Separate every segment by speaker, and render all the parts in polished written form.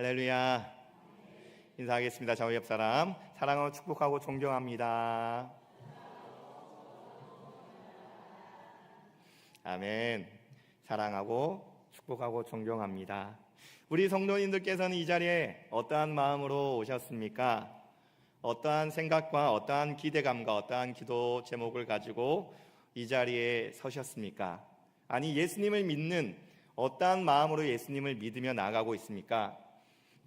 Speaker 1: 할렐루야. 인사하겠습니다. 저희 옆 사람 사랑하고 축복하고 존경합니다. 아멘. 사랑하고 축복하고 존경합니다. 우리 성도님들께서는 이 자리에 어떠한 마음으로 오셨습니까? 어떠한 생각과 어떠한 기대감과 어떠한 기도 제목을 가지고 이 자리에 서셨습니까? 아니, 예수님을 믿는 어떠한 마음으로 예수님을 믿으며 나아가고 있습니까?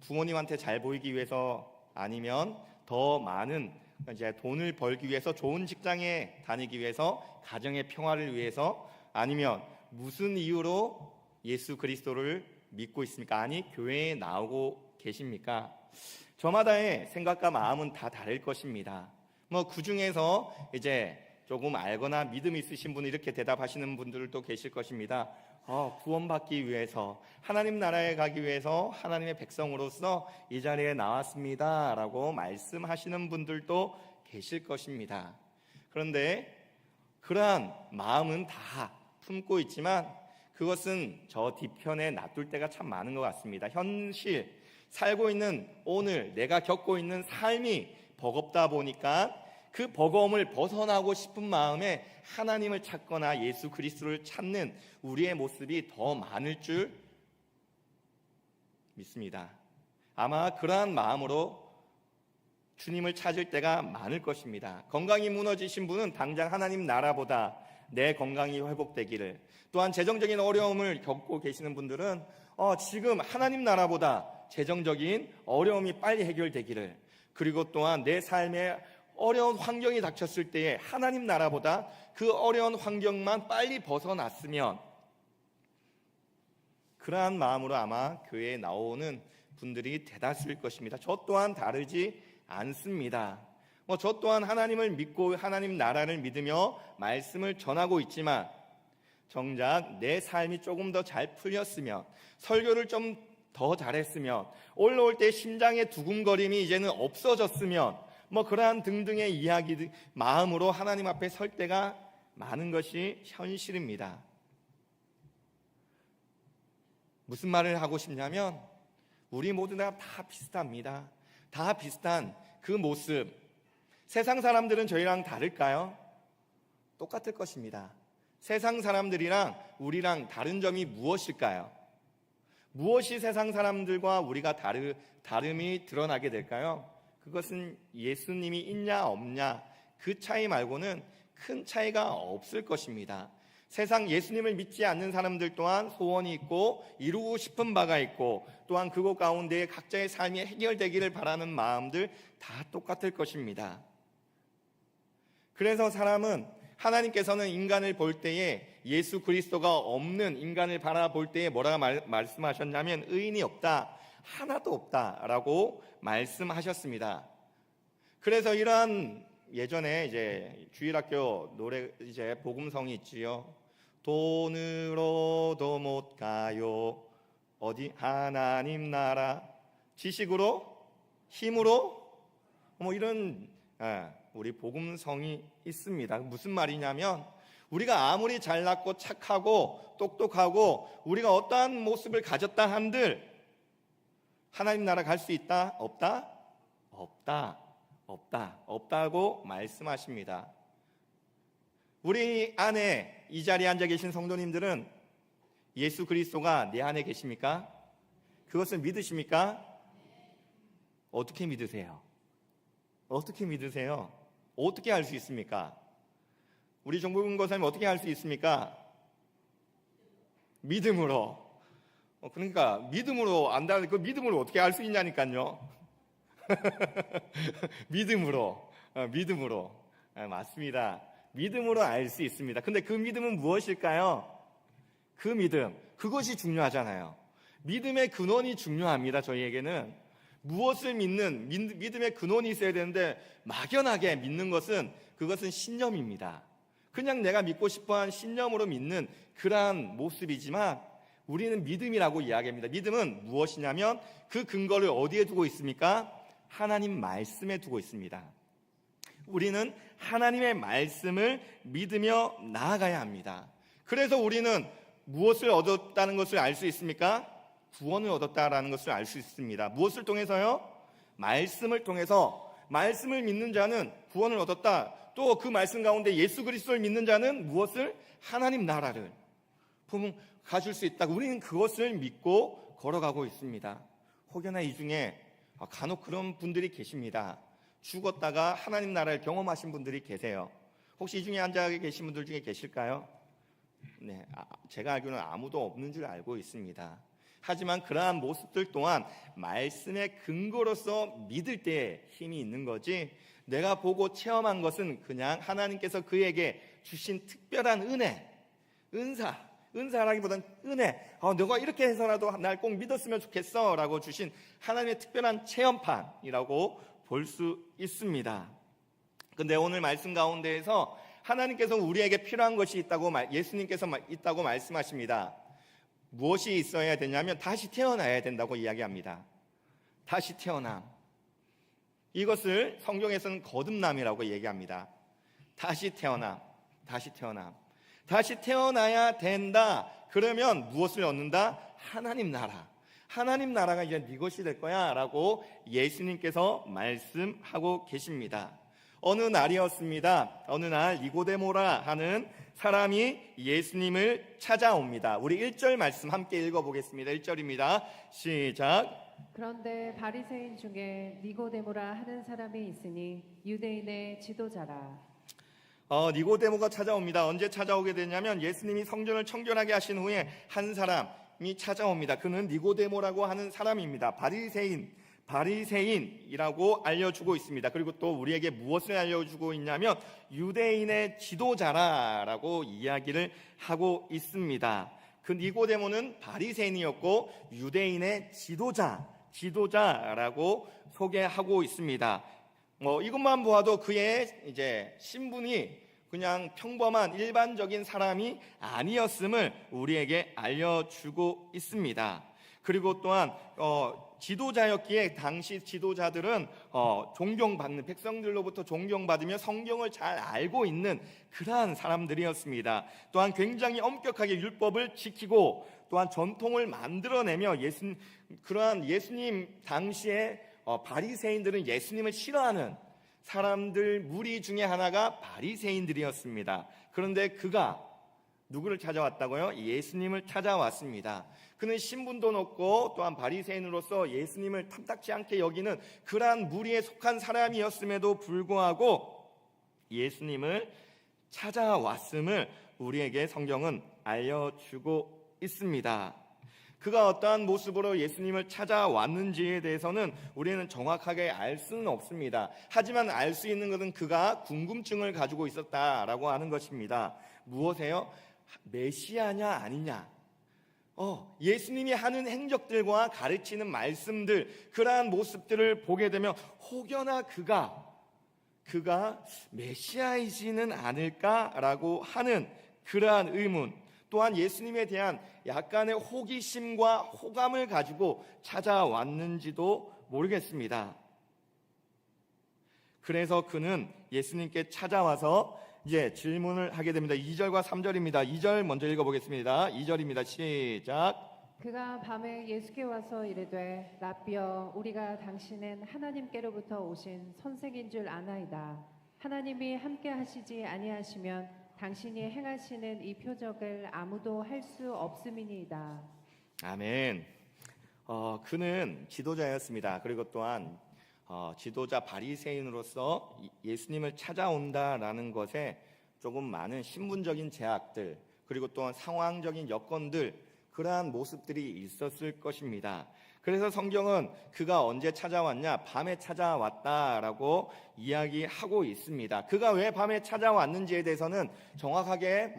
Speaker 1: 부모님한테 잘 보이기 위해서, 아니면 더 많은 이제 돈을 벌기 위해서, 좋은 직장에 다니기 위해서, 가정의 평화를 위해서, 아니면 무슨 이유로 예수 그리스도를 믿고 있습니까? 아니, 교회에 나오고 계십니까? 저마다의 생각과 마음은 다 다를 것입니다. 그 중에서 이제 조금 알거나 믿음 있으신 분은 이렇게 대답하시는 분들도 계실 것입니다. 구원받기 위해서, 하나님 나라에 가기 위해서 하나님의 백성으로서 이 자리에 나왔습니다 라고 말씀하시는 분들도 계실 것입니다. 그런데 그러한 마음은 다 품고 있지만 그것은 저 뒤편에 놔둘 때가 참 많은 것 같습니다. 현실, 살고 있는 오늘 내가 겪고 있는 삶이 버겁다 보니까 그 버거움을 벗어나고 싶은 마음에 하나님을 찾거나 예수 그리스도를 찾는 우리의 모습이 더 많을 줄 믿습니다. 아마 그러한 마음으로 주님을 찾을 때가 많을 것입니다. 건강이 무너지신 분은 당장 하나님 나라보다 내 건강이 회복되기를, 또한 재정적인 어려움을 겪고 계시는 분들은 지금 하나님 나라보다 재정적인 어려움이 빨리 해결되기를, 그리고 또한 내 삶에 어려운 환경이 닥쳤을 때에 하나님 나라보다 그 어려운 환경만 빨리 벗어났으면, 그러한 마음으로 아마 교회에 나오는 분들이 대다수일 것입니다. 저 또한 다르지 않습니다. 저 또한 하나님을 믿고 하나님 나라를 믿으며 말씀을 전하고 있지만, 정작 내 삶이 조금 더 잘 풀렸으면, 설교를 좀 더 잘했으면, 올라올 때 심장의 두근거림이 이제는 없어졌으면, 그러한 등등의 이야기, 마음으로 하나님 앞에 설 때가 많은 것이 현실입니다. 무슨 말을 하고 싶냐면, 우리 모두 다 비슷합니다. 다 비슷한 그 모습. 세상 사람들은 저희랑 다를까요? 똑같을 것입니다. 세상 사람들이랑 우리랑 다른 점이 무엇일까요? 무엇이 세상 사람들과 우리가 다름이 드러나게 될까요? 그것은 예수님이 있냐 없냐, 그 차이 말고는 큰 차이가 없을 것입니다. 세상 예수님을 믿지 않는 사람들 또한 소원이 있고 이루고 싶은 바가 있고, 또한 그곳 가운데 각자의 삶이 해결되기를 바라는 마음들 다 똑같을 것입니다. 그래서 사람은, 하나님께서는 인간을 볼 때에, 예수 그리스도가 없는 인간을 바라볼 때에 뭐라 말씀하셨냐면, 의인이 없다, 하나도 없다라고 말씀하셨습니다. 그래서 이러한, 예전에 이제 주일학교 노래, 이제 복음성이 있지요. 돈으로도 못 가요, 어디 하나님 나라, 지식으로, 힘으로, 이런 우리 복음성이 있습니다. 무슨 말이냐면, 우리가 아무리 잘났고 착하고 똑똑하고 우리가 어떠한 모습을 가졌다 한들 하나님 나라 갈 수 있다? 없다? 없다고 말씀하십니다. 우리 안에, 이 자리에 앉아 계신 성도님들은 예수 그리스도가 내 안에 계십니까? 그것을 믿으십니까? 어떻게 믿으세요? 어떻게 알 수 있습니까? 우리 정복은 권사님 어떻게 알 수 있습니까? 믿음으로. 그러니까 믿음으로 안다는, 그 믿음으로 어떻게 알 수 있냐니까요. 믿음으로. 맞습니다. 믿음으로 알 수 있습니다. 근데 그 믿음은 무엇일까요? 그 믿음, 그것이 중요하잖아요. 믿음의 근원이 중요합니다. 저희에게는 무엇을 믿는, 믿음의 근원이 있어야 되는데, 막연하게 믿는 것은, 그것은 신념입니다. 그냥 내가 믿고 싶어한 신념으로 믿는 그러한 모습이지만, 우리는 믿음이라고 이야기합니다. 믿음은 무엇이냐면, 그 근거를 어디에 두고 있습니까? 하나님 말씀에 두고 있습니다. 우리는 하나님의 말씀을 믿으며 나아가야 합니다. 그래서 우리는 무엇을 얻었다는 것을 알 수 있습니까? 구원을 얻었다라는 것을 알 수 있습니다. 무엇을 통해서요? 말씀을 통해서. 말씀을 믿는 자는 구원을 얻었다. 또 그 말씀 가운데 예수 그리스도를 믿는 자는 무엇을? 하나님 나라를 가질 수 있다. 우리는 그것을 믿고 걸어가고 있습니다. 혹여나 이 중에 간혹 그런 분들이 계십니다. 죽었다가 하나님 나라를 경험하신 분들이 계세요. 혹시 이 중에 앉아 계신 분들 중에 계실까요? 네, 제가 알기로는 아무도 없는 줄 알고 있습니다. 하지만 그러한 모습들 또한 말씀의 근거로서 믿을 때에 힘이 있는 거지, 내가 보고 체험한 것은 그냥 하나님께서 그에게 주신 특별한 은사라기보다는 은혜, 너가 이렇게 해서라도 날 꼭 믿었으면 좋겠어 라고 주신 하나님의 특별한 체험판이라고 볼 수 있습니다. 근데 오늘 말씀 가운데에서 하나님께서 우리에게 필요한 것이 있다고, 예수님께서 있다고 말씀하십니다. 무엇이 있어야 되냐면 다시 태어나야 된다고 이야기합니다. 다시 태어남. 이것을 성경에서는 거듭남이라고 얘기합니다. 다시 태어남. 다시 태어나야 된다. 그러면 무엇을 얻는다? 하나님 나라. 하나님 나라가 이제 네 것이 될 거야 라고 예수님께서 말씀하고 계십니다. 어느 날이었습니다. 어느 날 니고데모라 하는 사람이 예수님을 찾아옵니다. 우리 1절 말씀 함께 읽어보겠습니다. 1절입니다. 시작.
Speaker 2: 그런데 바리새인 중에 니고데모라 하는 사람이 있으니 유대인의 지도자라.
Speaker 1: 니고데모가 찾아옵니다. 언제 찾아오게 되냐면 예수님이 성전을 청결하게 하신 후에 한 사람이 찾아옵니다. 그는 니고데모라고 하는 사람입니다. 바리새인이라고 알려주고 있습니다. 그리고 또 우리에게 무엇을 알려주고 있냐면 유대인의 지도자라고 이야기를 하고 있습니다. 그 니고데모는 바리새인이었고 유대인의 지도자라고 소개하고 있습니다. 이것만 보아도 그의 이제 신분이 그냥 평범한 일반적인 사람이 아니었음을 우리에게 알려주고 있습니다. 그리고 또한 지도자였기에 당시 지도자들은 존경받는, 백성들로부터 존경받으며 성경을 잘 알고 있는 그러한 사람들이었습니다. 또한 굉장히 엄격하게 율법을 지키고 또한 전통을 만들어내며 그러한 예수님 당시에 바리새인들은 예수님을 싫어하는 사람들 무리 중에 하나가 바리새인들이었습니다. 그런데 그가 누구를 찾아왔다고요? 예수님을 찾아왔습니다. 그는 신분도 높고 또한 바리새인으로서 예수님을 탐탁지 않게 여기는 그러한 무리에 속한 사람이었음에도 불구하고 예수님을 찾아왔음을 우리에게 성경은 알려주고 있습니다. 그가 어떠한 모습으로 예수님을 찾아왔는지에 대해서는 우리는 정확하게 알 수는 없습니다. 하지만 알 수 있는 것은 그가 궁금증을 가지고 있었다라고 하는 것입니다. 무엇이에요? 메시아냐 아니냐. 예수님이 하는 행적들과 가르치는 말씀들, 그러한 모습들을 보게 되면 혹여나 그가 메시아이지는 않을까라고 하는 그러한 의문, 또한 예수님에 대한 약간의 호기심과 호감을 가지고 찾아왔는지도 모르겠습니다. 그래서 그는 예수님께 찾아와서 이제 질문을 하게 됩니다. 2절과 3절입니다. 2절 먼저 읽어보겠습니다. 2절입니다. 시작.
Speaker 2: 그가 밤에 예수께 와서 이르되 라삐여, 우리가 당신은 하나님께로부터 오신 선생인 줄 아나이다. 하나님이 함께 하시지 아니하시면 당신이 행하시는 이 표적을 아무도 할 수 없음이니이다.
Speaker 1: 아멘. 그는 지도자였습니다. 그리고 또한 지도자 바리새인으로서 예수님을 찾아온다라는 것에 조금 많은 신분적인 제약들, 그리고 또한 상황적인 여건들, 그러한 모습들이 있었을 것입니다. 그래서 성경은 그가 언제 찾아왔냐? 밤에 찾아왔다라고 이야기하고 있습니다. 그가 왜 밤에 찾아왔는지에 대해서는 정확하게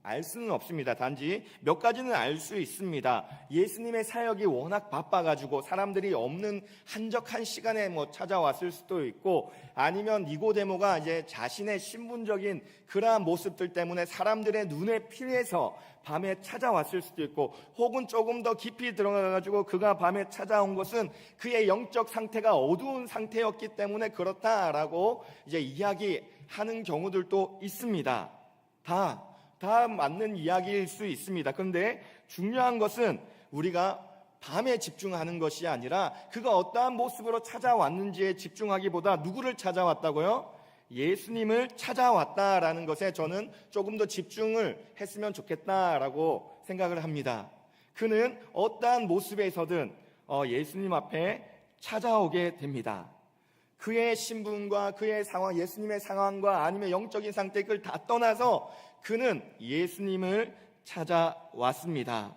Speaker 1: 알 수는 없습니다. 단지 몇 가지는 알 수 있습니다. 예수님의 사역이 워낙 바빠가지고 사람들이 없는 한적한 시간에 찾아왔을 수도 있고, 아니면 니고데모가 이제 자신의 신분적인 그러한 모습들 때문에 사람들의 눈에 피해서 밤에 찾아왔을 수도 있고, 혹은 조금 더 깊이 들어가가지고 그가 밤에 찾아온 것은 그의 영적 상태가 어두운 상태였기 때문에 그렇다라고 이제 이야기하는 경우들도 있습니다. 다 맞는 이야기일 수 있습니다. 그런데 중요한 것은 우리가 밤에 집중하는 것이 아니라 그가 어떠한 모습으로 찾아왔는지에 집중하기보다 누구를 찾아왔다고요? 예수님을 찾아왔다라는 것에 저는 조금 더 집중을 했으면 좋겠다라고 생각을 합니다. 그는 어떠한 모습에서든 예수님 앞에 찾아오게 됩니다. 그의 신분과 그의 상황, 예수님의 상황과 아니면 영적인 상태를 다 떠나서 그는 예수님을 찾아왔습니다.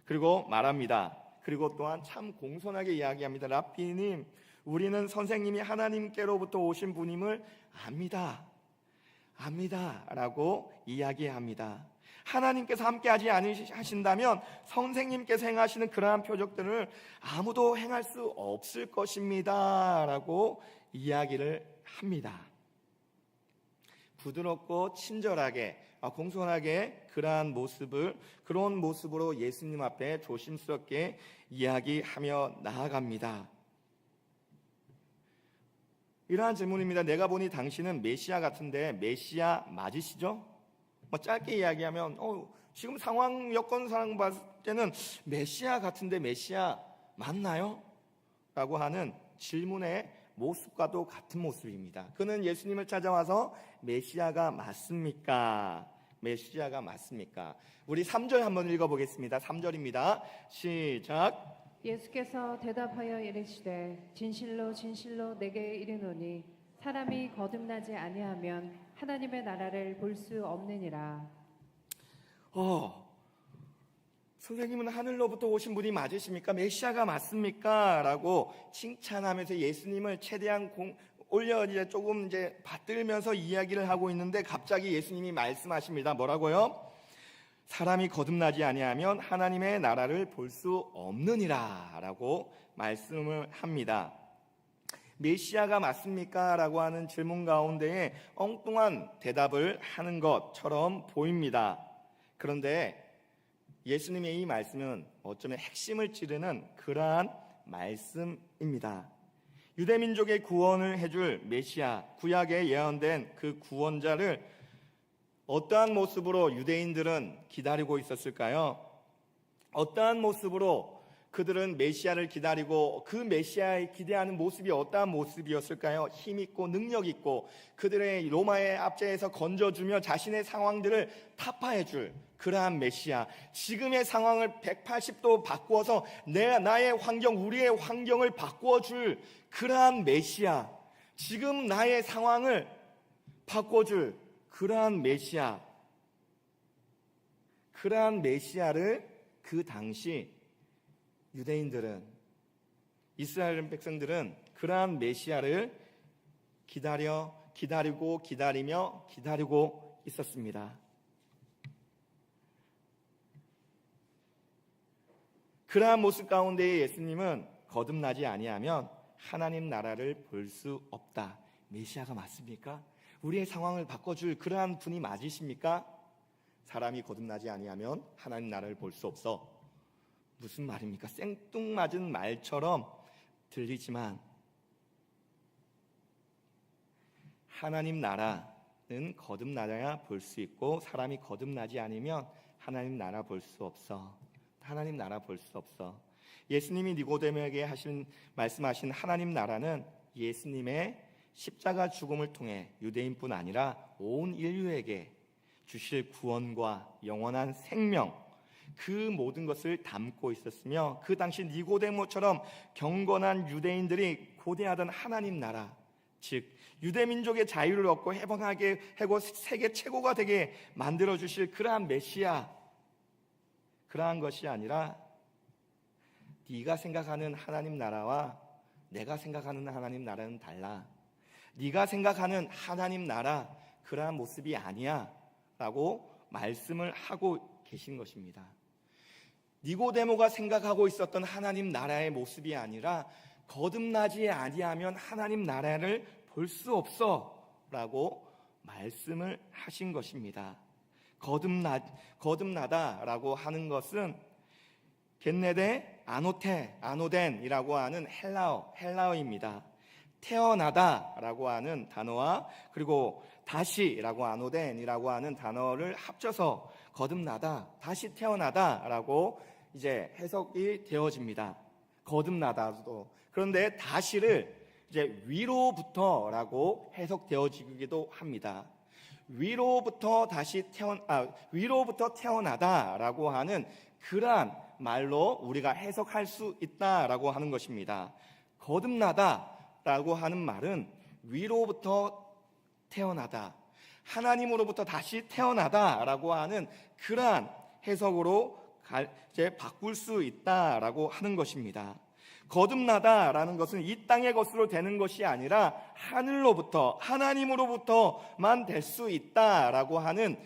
Speaker 1: 그리고 말합니다. 그리고 또한 참 공손하게 이야기합니다. 랍비님, 우리는 선생님이 하나님께로부터 오신 분임을 압니다 라고 이야기합니다. 하나님께서 함께하지 않으신다면 선생님께서 행하시는 그러한 표적들을 아무도 행할 수 없을 것입니다 라고 이야기를 합니다. 부드럽고 친절하게 공손하게 그러한 모습으로 예수님 앞에 조심스럽게 이야기하며 나아갑니다. 이러한 질문입니다. 내가 보니 당신은 메시아 같은데 메시아 맞으시죠? 짧게 이야기하면 지금 상황 여건상 봤을 때는 메시아 같은데 메시아 맞나요? 라고 하는 질문의 모습과도 같은 모습입니다. 그는 예수님을 찾아와서 메시아가 맞습니까? 메시아가 맞습니까? 우리 3절 한번 읽어보겠습니다. 3절입니다. 시작.
Speaker 2: 예수께서 대답하여 이르시되 진실로 진실로 내게 이르노니 사람이 거듭나지 아니하면 하나님의 나라를 볼 수 없느니라.
Speaker 1: 선생님은 하늘로부터 오신 분이 맞으십니까? 메시아가 맞습니까? 라고 칭찬하면서 예수님을 최대한 조금 받들면서 이야기를 하고 있는데 갑자기 예수님이 말씀하십니다. 뭐라고요? 사람이 거듭나지 아니하면 하나님의 나라를 볼 수 없느니라 라고 말씀을 합니다. 메시아가 맞습니까? 라고 하는 질문 가운데에 엉뚱한 대답을 하는 것처럼 보입니다. 그런데 예수님의 이 말씀은 어쩌면 핵심을 찌르는 그러한 말씀입니다. 유대민족의 구원을 해줄 메시아, 구약에 예언된 그 구원자를 어떠한 모습으로 유대인들은 기다리고 있었을까요? 어떠한 모습으로 그들은 메시아를 기다리고 그 메시아에 기대하는 모습이 어떠한 모습이었을까요? 힘있고 능력있고 그들의 로마의 압제에서 건져주며 자신의 상황들을 타파해줄 그러한 메시아, 지금의 상황을 180도 바꾸어서 나의 환경, 우리의 환경을 바꾸어줄 그러한 메시아, 지금 나의 상황을 바꿔줄 그러한 메시아를 그 당시 유대인들은, 이스라엘 백성들은 그러한 메시아를 기다리고 있었습니다. 그러한 모습 가운데에 예수님은 거듭나지 아니하면 하나님 나라를 볼 수 없다. 메시아가 맞습니까? 우리의 상황을 바꿔줄 그러한 분이 맞으십니까? 사람이 거듭나지 아니하면 하나님 나라를 볼 수 없어. 무슨 말입니까? 생뚱맞은 말처럼 들리지만 하나님 나라는 거듭나야 볼 수 있고 사람이 거듭나지 않으면 하나님 나라 볼 수 없어. 하나님 나라 볼 수 없어. 예수님이 니고데모에게 말씀하신 하나님 나라는 예수님의 십자가 죽음을 통해 유대인뿐 아니라 온 인류에게 주실 구원과 영원한 생명, 그 모든 것을 담고 있었으며 그 당시 니고데모처럼 경건한 유대인들이 고대하던 하나님 나라, 즉 유대민족의 자유를 얻고 해방하게 하고 세계 최고가 되게 만들어주실 그러한 메시아, 그러한 것이 아니라 네가 생각하는 하나님 나라와 내가 생각하는 하나님 나라는 달라. 네가 생각하는 하나님 나라 그러한 모습이 아니야 라고 말씀을 하고 계신 것입니다. 니고데모가 생각하고 있었던 하나님 나라의 모습이 아니라 거듭나지 아니하면 하나님 나라를 볼 수 없어 라고 말씀을 하신 것입니다. 거듭나다라고 하는 것은 겟네데 아노덴이라고 하는 헬라어입니다. 태어나다라고 하는 단어와 그리고 다시라고 아노덴이라고 하는 단어를 합쳐서 거듭나다, 다시 태어나다라고 이제 해석이 되어집니다. 거듭나다도. 그런데 다시를 이제 위로부터라고 해석되어지기도 합니다. 위로부터 태어나다라고 하는 그러한 말로 우리가 해석할 수 있다라고 하는 것입니다. 거듭나다라고 하는 말은 위로부터 태어나다, 하나님으로부터 다시 태어나다라고 하는 그러한 해석으로 이제 바꿀 수 있다라고 하는 것입니다. 거듭나다라는 것은 이 땅의 것으로 되는 것이 아니라 하늘로부터, 하나님으로부터만 될 수 있다라고 하는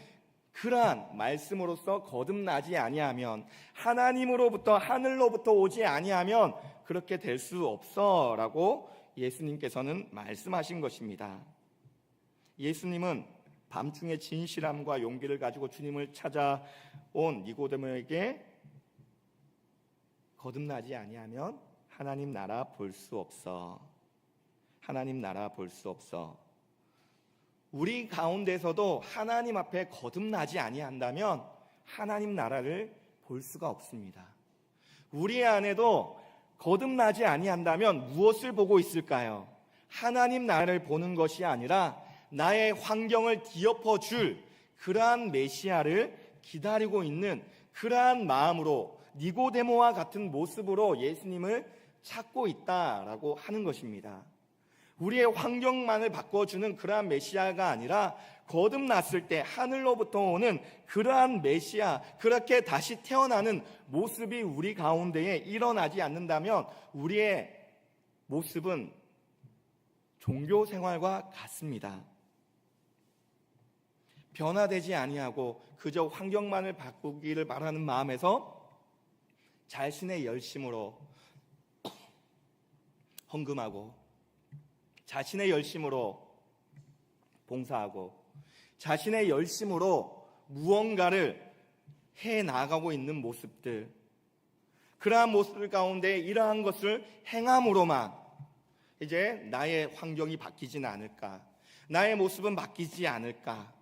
Speaker 1: 그러한 말씀으로서 거듭나지 아니하면, 하나님으로부터, 하늘로부터 오지 아니하면 그렇게 될 수 없어라고 예수님께서는 말씀하신 것입니다. 예수님은 밤중에 진실함과 용기를 가지고 주님을 찾아온 니고데모에게 거듭나지 아니하면 하나님 나라 볼 수 없어. 하나님 나라 볼 수 없어. 우리 가운데서도 하나님 앞에 거듭나지 아니한다면 하나님 나라를 볼 수가 없습니다. 우리 안에도 거듭나지 아니한다면 무엇을 보고 있을까요? 하나님 나라를 보는 것이 아니라 나의 환경을 뒤엎어 줄 그러한 메시아를 기다리고 있는 그러한 마음으로, 니고데모와 같은 모습으로 예수님을 찾고 있다라고 하는 것입니다. 우리의 환경만을 바꿔주는 그러한 메시아가 아니라 거듭났을 때 하늘로부터 오는 그러한 메시아, 그렇게 다시 태어나는 모습이 우리 가운데에 일어나지 않는다면 우리의 모습은 종교 생활과 같습니다. 변화되지 아니하고 그저 환경만을 바꾸기를 바라는 마음에서 자신의 열심으로 헌금하고, 자신의 열심으로 봉사하고, 자신의 열심으로 무언가를 해 나가고 있는 모습들, 그러한 모습들 가운데 이러한 것을 행함으로만 이제 나의 환경이 바뀌지는 않을까, 나의 모습은 바뀌지 않을까,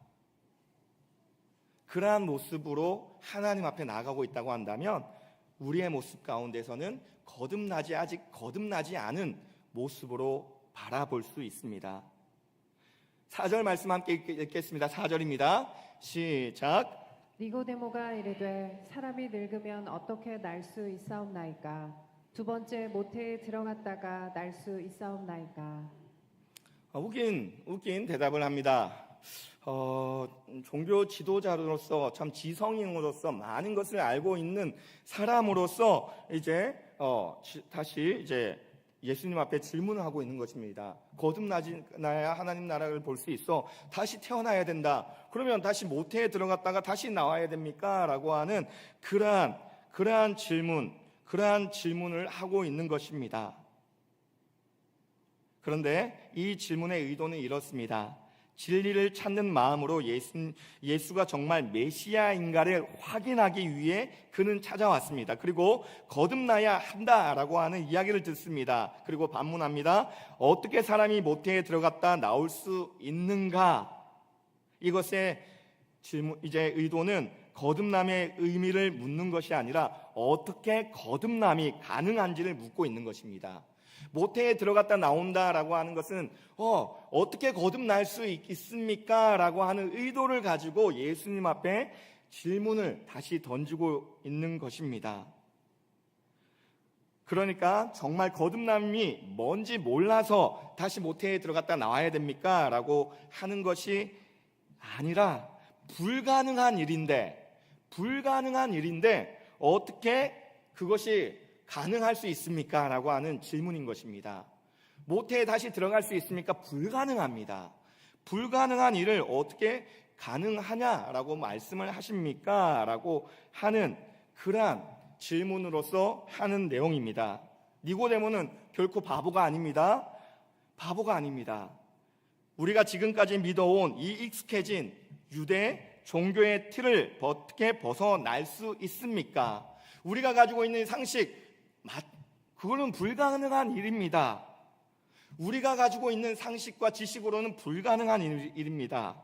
Speaker 1: 그러한 모습으로 하나님 앞에 나아가고 있다고 한다면 우리의 모습 가운데서는 아직 거듭나지 않은 모습으로 바라볼 수 있습니다. 4절 말씀 함께 읽겠습니다. 4절입니다. 시작.
Speaker 2: 니고데모가 이르되 사람이 늙으면 어떻게 날 수 있사옵나이까? 두 번째 모태에 들어갔다가 날 수 있사옵나이까?
Speaker 1: 웃긴 대답을 합니다. 종교 지도자로서, 참 지성인으로서 많은 것을 알고 있는 사람으로서 다시 예수님 앞에 질문을 하고 있는 것입니다. 거듭나야 하나님 나라를 볼 수 있어. 다시 태어나야 된다. 그러면 다시 모태에 들어갔다가 다시 나와야 됩니까? 라고 하는 그러한 질문을 하고 있는 것입니다. 그런데 이 질문의 의도는 이렇습니다. 진리를 찾는 마음으로 예수가 정말 메시아인가를 확인하기 위해 그는 찾아왔습니다. 그리고 거듭나야 한다라고 하는 이야기를 듣습니다. 그리고 반문합니다. 어떻게 사람이 모태에 들어갔다 나올 수 있는가? 이것의 의도는 거듭남의 의미를 묻는 것이 아니라 어떻게 거듭남이 가능한지를 묻고 있는 것입니다. 모태에 들어갔다 나온다라고 하는 것은 어떻게 거듭날 수 있습니까? 라고 하는 의도를 가지고 예수님 앞에 질문을 다시 던지고 있는 것입니다. 그러니까 정말 거듭남이 뭔지 몰라서 다시 모태에 들어갔다 나와야 됩니까? 라고 하는 것이 아니라 불가능한 일인데 어떻게 그것이 가능할 수 있습니까? 라고 하는 질문인 것입니다. 모태에 다시 들어갈 수 있습니까? 불가능합니다. 불가능한 일을 어떻게 가능하냐라고 말씀을 하십니까? 라고 하는 그러한 질문으로서 하는 내용입니다. 니고데모는 결코 바보가 아닙니다. 우리가 지금까지 믿어온 이 익숙해진 유대 종교의 틀을 어떻게 벗어날 수 있습니까? 우리가 가지고 있는 상식, 그거는 불가능한 일입니다. 우리가 가지고 있는 상식과 지식으로는 불가능한 일입니다.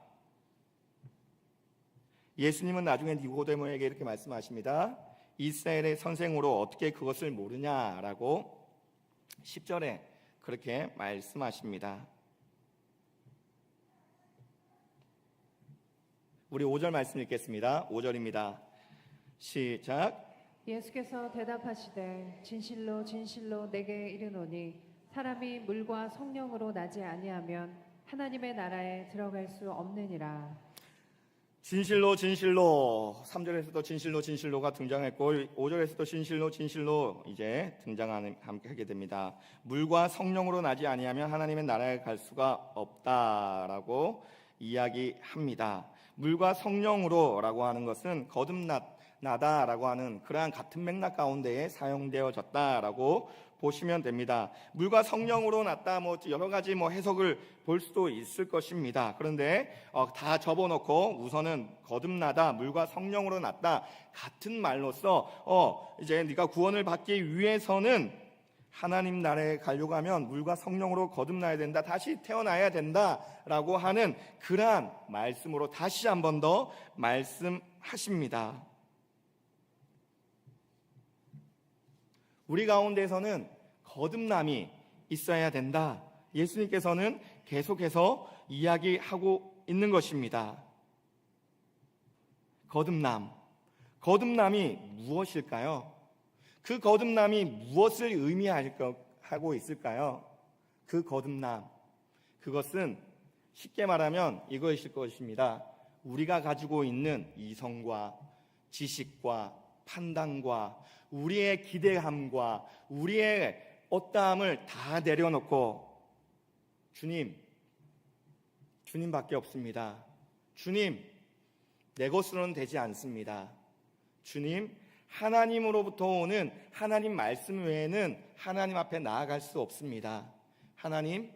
Speaker 1: 예수님은 나중에 니고데모에게 이렇게 말씀하십니다. 이스라엘의 선생으로 어떻게 그것을 모르냐라고 10절에 그렇게 말씀하십니다. 우리 5절 말씀 읽겠습니다. 5절입니다. 시작.
Speaker 2: 예수께서 대답하시되 진실로 진실로 내게 이르노니 사람이 물과 성령으로 나지 아니하면 하나님의 나라에 들어갈 수 없느니라.
Speaker 1: 진실로 진실로 3절에서도 진실로 진실로가 등장했고 5절에서도 진실로 진실로 이제 등장하게 됩니다. 물과 성령으로 나지 아니하면 하나님의 나라에 갈 수가 없다라고 이야기합니다. 물과 성령으로라고 하는 것은 거듭나다라고 하는 그러한 같은 맥락 가운데에 사용되어졌다라고 보시면 됩니다. 물과 성령으로 났다, 여러 가지 해석을 볼 수도 있을 것입니다. 그런데 다 접어놓고 우선은 거듭나다, 물과 성령으로 났다 같은 말로써 이제 네가 구원을 받기 위해서는 하나님 나라에 가려고 하면 물과 성령으로 거듭나야 된다, 다시 태어나야 된다라고 하는 그러한 말씀으로 다시 한 번 더 말씀하십니다. 우리 가운데서는 거듭남이 있어야 된다. 예수님께서는 계속해서 이야기하고 있는 것입니다. 거듭남이 무엇일까요? 그 거듭남이 무엇을 의미하고 있을까요? 그 거듭남, 그것은 쉽게 말하면 이것일 것입니다. 우리가 가지고 있는 이성과 지식과 판단과 우리의 기대함과 우리의 어떠함을 다 내려놓고 주님밖에 없습니다. 주님, 내 것으로는 되지 않습니다. 주님, 하나님으로부터 오는 하나님 말씀 외에는 하나님 앞에 나아갈 수 없습니다. 하나님,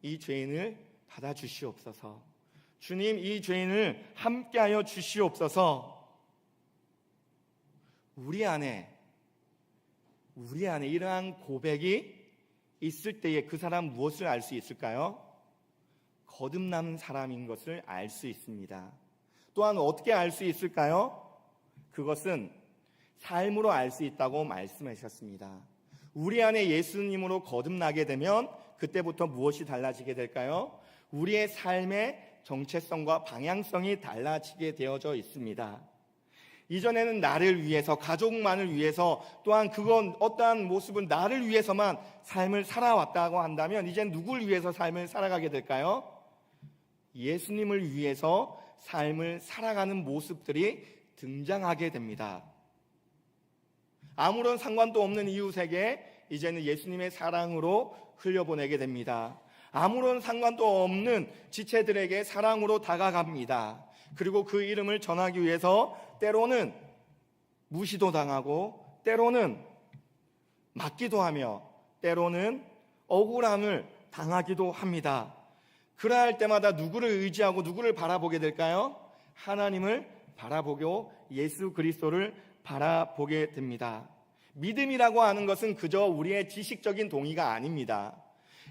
Speaker 1: 이 죄인을 받아주시옵소서. 주님, 이 죄인을 함께하여 주시옵소서. 우리 안에 이러한 고백이 있을 때에 그 사람 무엇을 알 수 있을까요? 거듭난 사람인 것을 알 수 있습니다. 또한 어떻게 알 수 있을까요? 그것은 삶으로 알 수 있다고 말씀하셨습니다. 우리 안에 예수님으로 거듭나게 되면 그때부터 무엇이 달라지게 될까요? 우리의 삶의 정체성과 방향성이 달라지게 되어져 있습니다. 이전에는 나를 위해서, 가족만을 위해서, 또한 그건 어떠한 모습은 나를 위해서만 삶을 살아왔다고 한다면 이젠 누굴 위해서 삶을 살아가게 될까요? 예수님을 위해서 삶을 살아가는 모습들이 등장하게 됩니다. 아무런 상관도 없는 이웃에게 이제는 예수님의 사랑으로 흘려보내게 됩니다. 아무런 상관도 없는 지체들에게 사랑으로 다가갑니다. 그리고 그 이름을 전하기 위해서 때로는 무시도 당하고, 때로는 맞기도 하며, 때로는 억울함을 당하기도 합니다. 그러할 때마다 누구를 의지하고 누구를 바라보게 될까요? 하나님을 바라보고 예수 그리스도를 바라보게 됩니다. 믿음이라고 하는 것은 그저 우리의 지식적인 동의가 아닙니다.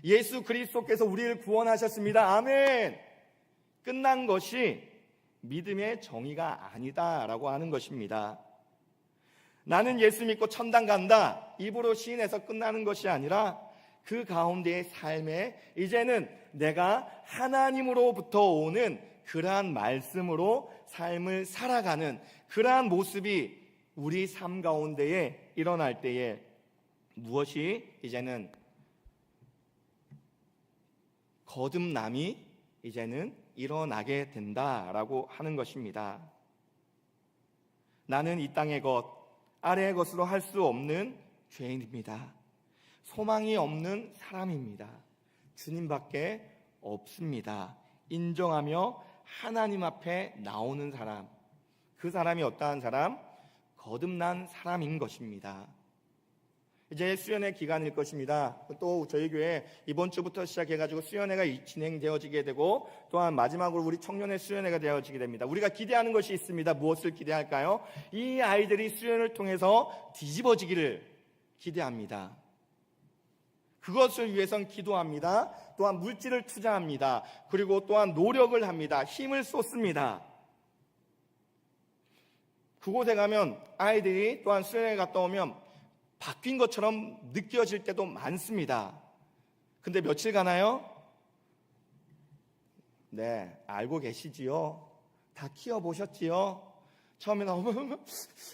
Speaker 1: 예수 그리스도께서 우리를 구원하셨습니다. 아멘. 끝난 것이 믿음의 정의가 아니다라고 하는 것입니다. 나는 예수 믿고 천당 간다, 입으로 시인해서 끝나는 것이 아니라 그 가운데의 삶에 이제는 내가 하나님으로부터 오는 그러한 말씀으로 삶을 살아가는 그러한 모습이 우리 삶 가운데에 일어날 때에 무엇이 이제는 거듭남이 이제는 일어나게 된다라고 하는 것입니다. 나는 이 땅의 것, 아래의 것으로 할 수 없는 죄인입니다. 소망이 없는 사람입니다. 주님밖에 없습니다. 인정하며 하나님 앞에 나오는 사람, 그 사람이 어떠한 사람? 거듭난 사람인 것입니다. 이제 수련회 기간일 것입니다. 또 저희 교회 이번 주부터 시작해가지고 수련회가 진행되어지게 되고, 또한 마지막으로 우리 청년의 수련회가 되어지게 됩니다. 우리가 기대하는 것이 있습니다. 무엇을 기대할까요? 이 아이들이 수련을 통해서 뒤집어지기를 기대합니다. 그것을 위해선 기도합니다. 또한 물질을 투자합니다. 그리고 또한 노력을 합니다. 힘을 쏟습니다. 그곳에 가면 아이들이 또한 수련회 갔다 오면 바뀐 것처럼 느껴질 때도 많습니다. 근데 며칠 가나요? 네, 알고 계시지요? 다 키워보셨지요? 처음에는 어머,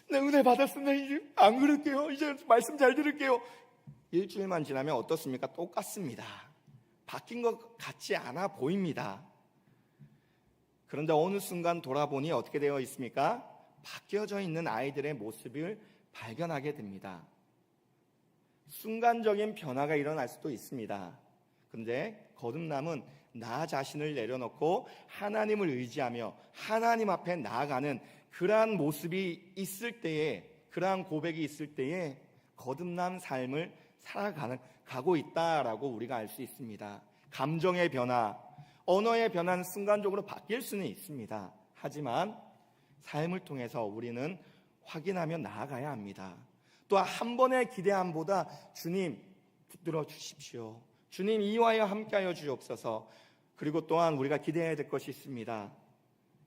Speaker 1: 내 은혜 받았습니다. 이제 안 그럴게요. 이제 말씀 잘 들을게요. 일주일만 지나면 어떻습니까? 똑같습니다. 바뀐 것 같지 않아 보입니다. 그런데 어느 순간 돌아보니 어떻게 되어 있습니까? 바뀌어져 있는 아이들의 모습을 발견하게 됩니다. 순간적인 변화가 일어날 수도 있습니다. 그런데 거듭남은 나 자신을 내려놓고 하나님을 의지하며 하나님 앞에 나아가는 그러한 모습이 있을 때에, 그러한 고백이 있을 때에 거듭난 삶을 살아가고 있다라고 우리가 알 수 있습니다. 감정의 변화, 언어의 변화는 순간적으로 바뀔 수는 있습니다. 하지만 삶을 통해서 우리는 확인하며 나아가야 합니다. 또 한 번의 기대함보다 주님 붙들어 주십시오. 주님 이와여 함께하여 주옵소서. 그리고 또한 우리가 기대해야 될 것이 있습니다.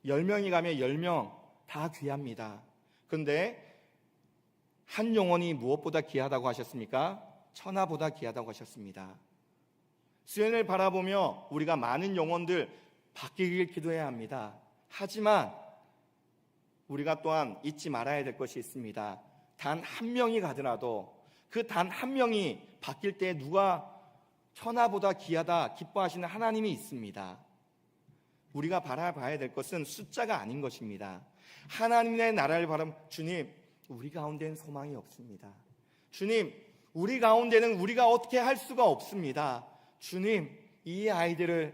Speaker 1: 10명이 가면 10명 다 귀합니다. 그런데 한 영혼이 무엇보다 귀하다고 하셨습니까? 천하보다 귀하다고 하셨습니다. 수련을 바라보며 우리가 많은 영혼들 바뀌길 기도해야 합니다. 하지만 우리가 또한 잊지 말아야 될 것이 있습니다. 단 한 명이 가더라도 그 단 한 명이 바뀔 때 누가 천하보다 귀하다 기뻐하시는 하나님이 있습니다. 우리가 바라봐야 될 것은 숫자가 아닌 것입니다. 하나님의 나라를 바라보면 주님, 우리 가운데는 소망이 없습니다. 주님, 우리 가운데는 우리가 어떻게 할 수가 없습니다. 주님, 이 아이들을,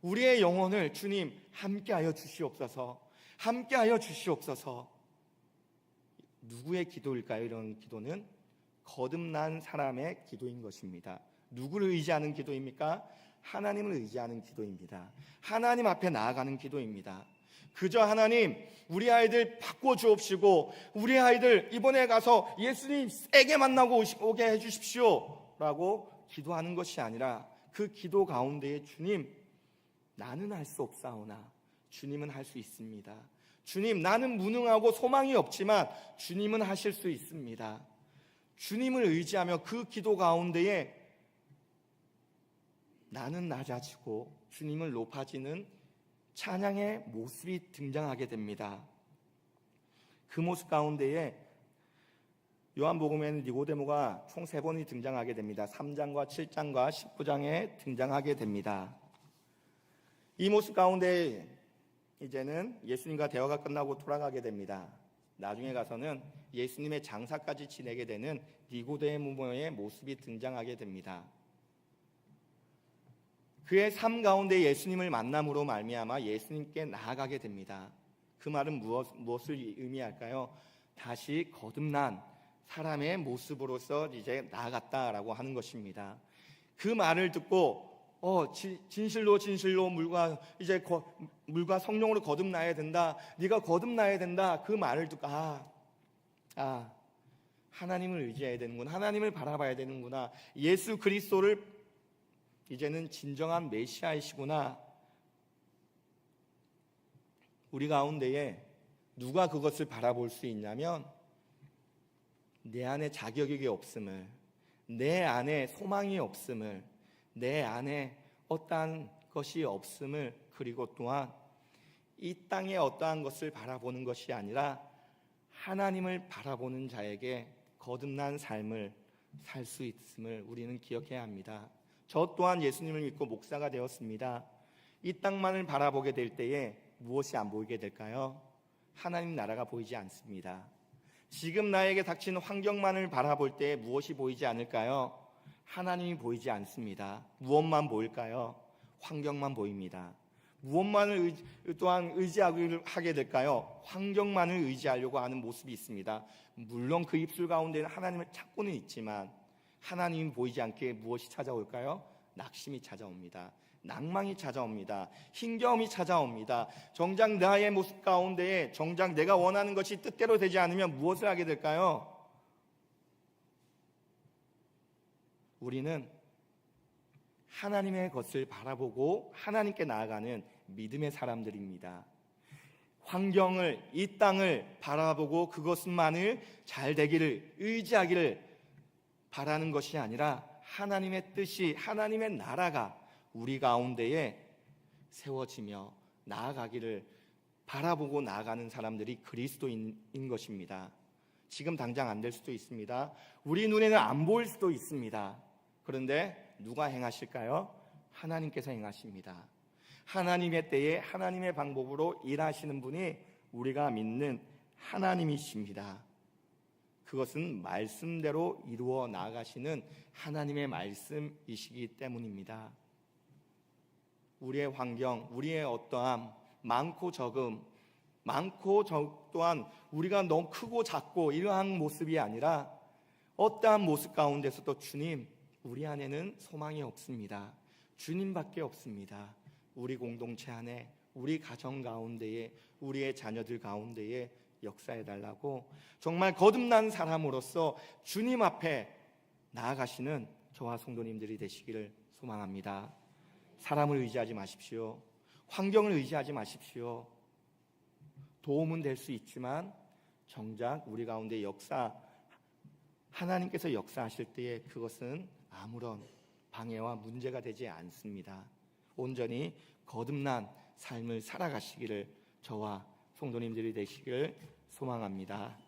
Speaker 1: 우리의 영혼을 주님 함께하여 주시옵소서. 함께하여 주시옵소서. 누구의 기도일까요? 이런 기도는 거듭난 사람의 기도인 것입니다. 누구를 의지하는 기도입니까? 하나님을 의지하는 기도입니다. 하나님 앞에 나아가는 기도입니다. 그저 하나님, 우리 아이들 바꿔주옵시고 우리 아이들 이번에 가서 예수님 세게 만나고 오게 해주십시오 라고 기도하는 것이 아니라 그 기도 가운데에 주님, 나는 할 수 없사오나 주님은 할 수 있습니다. 주님, 나는 무능하고 소망이 없지만 주님은 하실 수 있습니다. 주님을 의지하며 그 기도 가운데에 나는 낮아지고 주님을 높아지는 찬양의 모습이 등장하게 됩니다. 그 모습 가운데에 요한복음에는 니고데모가 총 3번이 등장하게 됩니다. 3장과 7장과 19장에 등장하게 됩니다. 이 모습 가운데 이제는 예수님과 대화가 끝나고 돌아가게 됩니다. 나중에 가서는 예수님의 장사까지 지내게 되는 니고데모의 모습이 등장하게 됩니다. 그의 삶 가운데 예수님을 만남으로 말미암아 예수님께 나아가게 됩니다. 그 말은 무엇을 의미할까요? 다시 거듭난 사람의 모습으로서 이제 나아갔다라고 하는 것입니다. 그 말을 듣고 진실로 물과 성령으로 거듭나야 된다. 네가 거듭나야 된다. 그 말을 듣고 하나님을 의지해야 되는구나. 하나님을 바라봐야 되는구나. 예수 그리스도를 이제는 진정한 메시아이시구나. 우리 가운데에 누가 그것을 바라볼 수 있냐면 내 안에 자격이 없음을, 내 안에 소망이 없음을, 내 안에 어떠한 것이 없음을, 그리고 또한 이 땅의 어떠한 것을 바라보는 것이 아니라 하나님을 바라보는 자에게 거듭난 삶을 살 수 있음을 우리는 기억해야 합니다. 저 또한 예수님을 믿고 목사가 되었습니다. 이 땅만을 바라보게 될 때에 무엇이 안 보이게 될까요? 하나님 나라가 보이지 않습니다. 지금 나에게 닥친 환경만을 바라볼 때 무엇이 보이지 않을까요? 하나님이 보이지 않습니다. 무엇만 보일까요? 환경만 보입니다. 무엇만을 또한 의지하게 될까요? 환경만을 의지하려고 하는 모습이 있습니다. 물론 그 입술 가운데는 하나님을 찾고는 있지만 하나님이 보이지 않게 무엇이 찾아올까요? 낙심이 찾아옵니다. 낭망이 찾아옵니다. 힘겨움이 찾아옵니다. 정작 나의 모습 가운데에 정작 내가 원하는 것이 뜻대로 되지 않으면 무엇을 하게 될까요? 우리는 하나님의 것을 바라보고 하나님께 나아가는 믿음의 사람들입니다. 환경을, 이 땅을 바라보고 그것만을 잘 되기를 의지하기를 바라는 것이 아니라 하나님의 뜻이, 하나님의 나라가 우리 가운데에 세워지며 나아가기를 바라보고 나아가는 사람들이 그리스도인인 것입니다. 지금 당장 안 될 수도 있습니다. 우리 눈에는 안 보일 수도 있습니다. 그런데 누가 행하실까요? 하나님께서 행하십니다. 하나님의 때에 하나님의 방법으로 일하시는 분이 우리가 믿는 하나님이십니다. 그것은 말씀대로 이루어 나아가시는 하나님의 말씀이시기 때문입니다. 우리의 환경, 우리의 어떠함, 많고 적음, 많고 적 또한 우리가 너무 크고 작고 이러한 모습이 아니라 어떠한 모습 가운데서도 주님, 우리 안에는 소망이 없습니다. 주님밖에 없습니다. 우리 공동체 안에, 우리 가정 가운데에, 우리의 자녀들 가운데에 역사해달라고 정말 거듭난 사람으로서 주님 앞에 나아가시는 저와 성도님들이 되시기를 소망합니다. 사람을 의지하지 마십시오. 환경을 의지하지 마십시오. 도움은 될 수 있지만 정작 우리 가운데 하나님께서 역사하실 때에 그것은 아무런 방해와 문제가 되지 않습니다. 온전히 거듭난 삶을 살아가시기를 저와 성도님들이 되시길 소망합니다.